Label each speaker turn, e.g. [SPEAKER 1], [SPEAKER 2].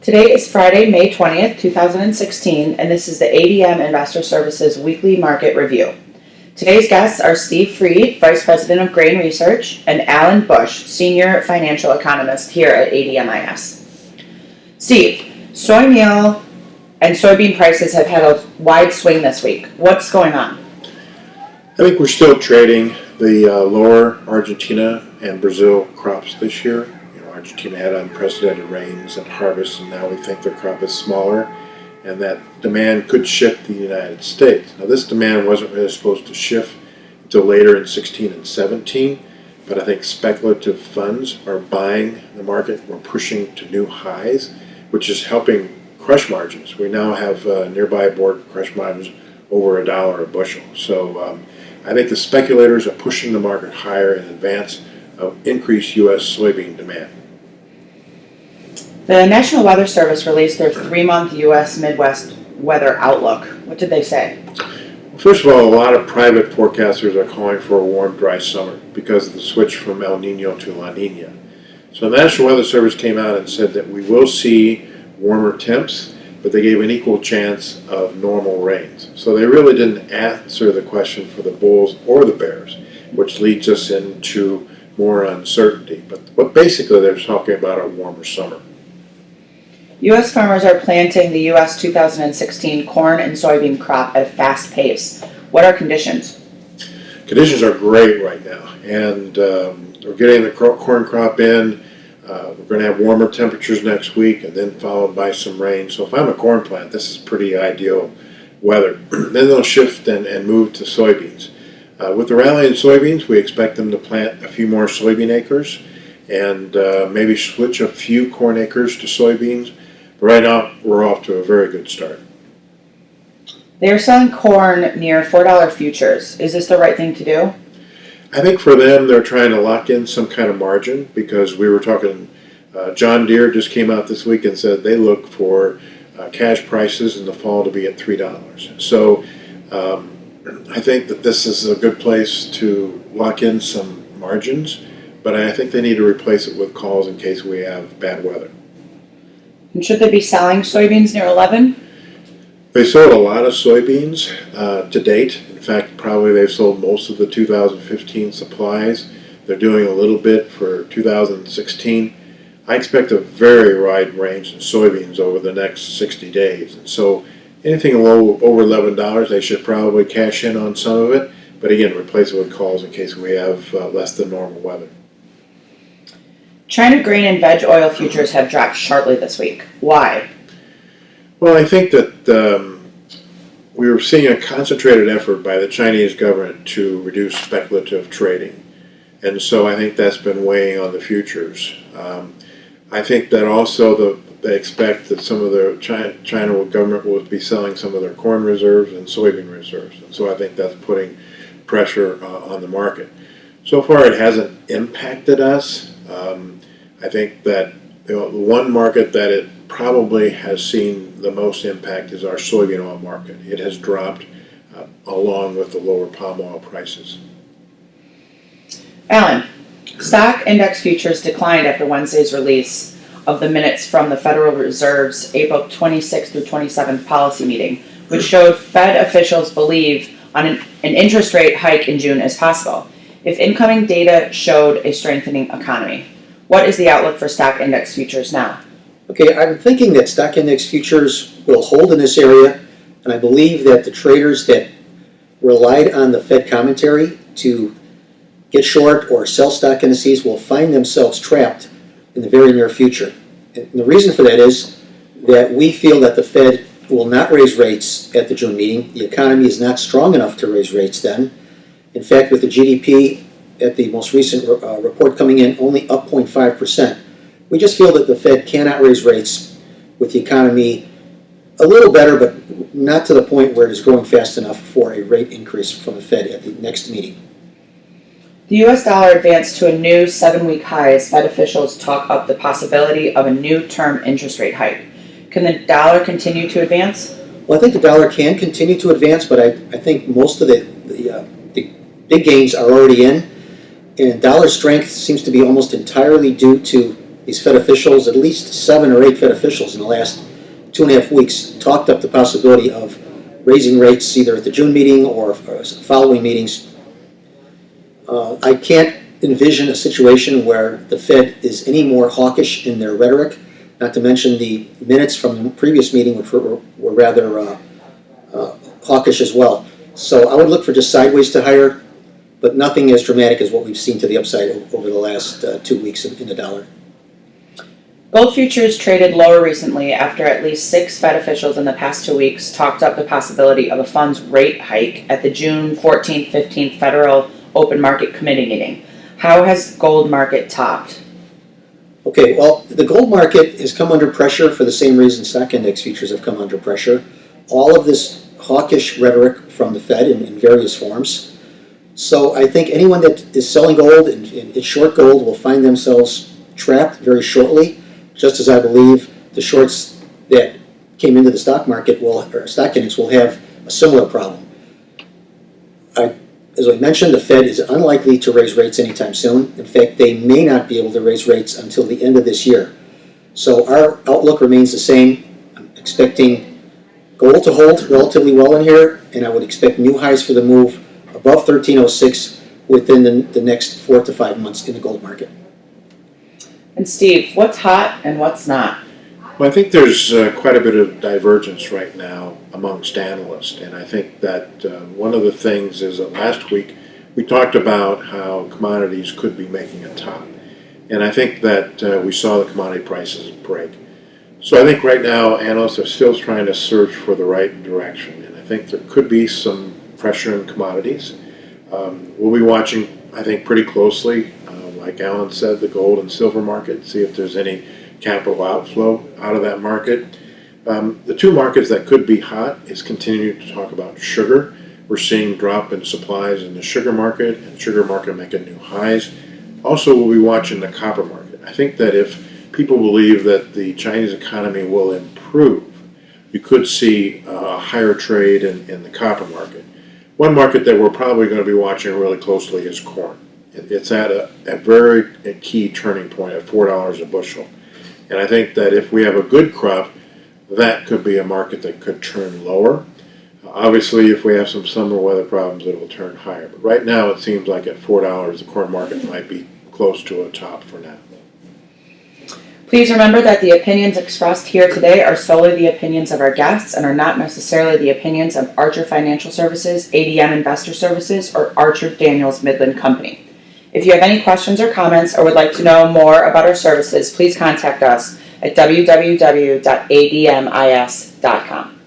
[SPEAKER 1] Today is Friday, May 20th, 2016, and this is the ADM Investor Services Weekly Market Review. Today's guests are Steve Freed, Vice President of Grain Research, and Alan Bush, Senior Financial Economist here at ADMIS. Steve, soy meal and soybean prices have had a wide swing this week. What's going on?
[SPEAKER 2] I think we're still trading the lower Argentina and Brazil crops this year. Argentina had unprecedented rains and harvests, and now we think their crop is smaller, and that demand could shift to the United States. Now, this demand wasn't really supposed to shift until later in 16 and 17, but I think speculative funds are buying the market. We're pushing to new highs, which is helping crush margins. We now have nearby board crush margins over $1 a bushel. So I think the speculators are pushing the market higher in advance of increased U.S. soybean demand.
[SPEAKER 1] The National Weather Service released their 3-month U.S. Midwest weather outlook. What did they say?
[SPEAKER 2] First of all, a lot of private forecasters are calling for a warm, dry summer because of the switch from El Nino to La Nina. So the National Weather Service came out and said that we will see warmer temps, but they gave an equal chance of normal rains. So they really didn't answer the question for the bulls or the bears, which leads us into more uncertainty. But basically they're talking about a warmer summer.
[SPEAKER 1] U.S. farmers are planting the U.S. 2016 corn and soybean crop at a fast pace. What are conditions?
[SPEAKER 2] Conditions are great right now, and we're getting the corn crop in. We're going to have warmer temperatures next week, and then followed by some rain. So if I'm a corn plant, this is pretty ideal weather. Then they'll shift and move to soybeans. With the rally in soybeans, we expect them to plant a few more soybean acres and maybe switch a few corn acres to soybeans. But right now, we're off to a very good start.
[SPEAKER 1] They are selling corn near $4 futures. Is this the right thing to do?
[SPEAKER 2] I think for them, they're trying to lock in some kind of margin because we were talking, John Deere just came out this week and said they look for cash prices in the fall to be at $3. So I think that this is a good place to lock in some margins, but I think they need to replace it with calls in case we have bad weather.
[SPEAKER 1] And should they be selling soybeans near 11?
[SPEAKER 2] They sold a lot of soybeans to date. In fact, probably they've sold most of the 2015 supplies. They're doing a little bit for 2016. I expect a very wide range in soybeans over the next 60 days. And so anything low over $11, they should probably cash in on some of it. But again, replace it with calls in case we have less than normal weather.
[SPEAKER 1] China grain and veg oil futures have dropped sharply this week. Why?
[SPEAKER 2] Well, I think that we were seeing a concentrated effort by the Chinese government to reduce speculative trading. And so I think that's been weighing on the futures. I think that also they expect that some of their China government will be selling some of their corn reserves and soybean reserves. And so I think that's putting pressure on the market. So far it hasn't impacted us. I think that the one market that it probably has seen the most impact is our soybean oil market. It has dropped along with the lower palm oil prices.
[SPEAKER 1] Alan, stock index futures declined after Wednesday's release of the minutes from the Federal Reserve's April 26th through 27th policy meeting, which showed Fed officials believe on an interest rate hike in June as possible, if incoming data showed a strengthening economy. What is the outlook for stock index futures now?
[SPEAKER 3] Okay, I'm thinking that stock index futures will hold in this area, and I believe that the traders that relied on the Fed commentary to get short or sell stock indices will find themselves trapped in the very near future. And the reason for that is that we feel that the Fed will not raise rates at the June meeting. The economy is not strong enough to raise rates then. In fact, with the GDP at the most recent report coming in only up 0.5%, we just feel that the Fed cannot raise rates with the economy a little better, but not to the point where it is growing fast enough for a rate increase from the Fed at the next meeting.
[SPEAKER 1] The U.S. dollar advanced to a new 7-week high as Fed officials talk up the possibility of a new term interest rate hike. Can the dollar continue to advance?
[SPEAKER 3] Well, I think the dollar can continue to advance, but I think most of the big gains are already in. And dollar strength seems to be almost entirely due to these Fed officials, at least 7 or 8 Fed officials in the last 2.5 weeks, talked up the possibility of raising rates either at the June meeting or following meetings. I can't envision a situation where the Fed is any more hawkish in their rhetoric, not to mention the minutes from the previous meeting, which were rather hawkish as well. So I would look for just sideways to higher, but nothing as dramatic as what we've seen to the upside over the last 2 weeks in the dollar.
[SPEAKER 1] Gold futures traded lower recently after at least 6 Fed officials in the past 2 weeks talked up the possibility of a funds rate hike at the June 14th, 15th Federal Open Market Committee meeting. How has gold market topped?
[SPEAKER 3] Okay, well, the gold market has come under pressure for the same reason stock index futures have come under pressure. All of this hawkish rhetoric from the Fed in various forms. So I think anyone that is selling gold and is short gold will find themselves trapped very shortly, just as I believe the shorts that came into the stock market or stock index will have a similar problem. As I mentioned, the Fed is unlikely to raise rates anytime soon. In fact, they may not be able to raise rates until the end of this year. So our outlook remains the same. I'm expecting gold to hold relatively well in here, and I would expect new highs for the move above 1306 within the next 4 to 5 months in the gold market.
[SPEAKER 1] And Steve, what's hot and what's not?
[SPEAKER 2] Well, I think there's quite a bit of divergence right now amongst analysts, and I think that one of the things is that last week we talked about how commodities could be making a top, and I think that we saw the commodity prices break. So I think right now analysts are still trying to search for the right direction, and I think there could be some pressure in commodities. We'll be watching, I think, pretty closely, like Alan said, the gold and silver market, see if there's any capital outflow out of that market. The 2 markets that could be hot is continuing to talk about sugar. We're seeing drop in supplies in the sugar market, and sugar market making new highs. Also, we'll be watching the copper market. I think that if people believe that the Chinese economy will improve, you could see a higher trade in the copper market. One market that we're probably going to be watching really closely is corn. It's at a very key turning point at $4 a bushel. And I think that if we have a good crop, that could be a market that could turn lower. Obviously, if we have some summer weather problems, it will turn higher. But right now, it seems like at $4, the corn market might be close to a top for now.
[SPEAKER 1] Please remember that the opinions expressed here today are solely the opinions of our guests and are not necessarily the opinions of Archer Financial Services, ADM Investor Services, or Archer Daniels Midland Company. If you have any questions or comments or would like to know more about our services, please contact us at www.admis.com.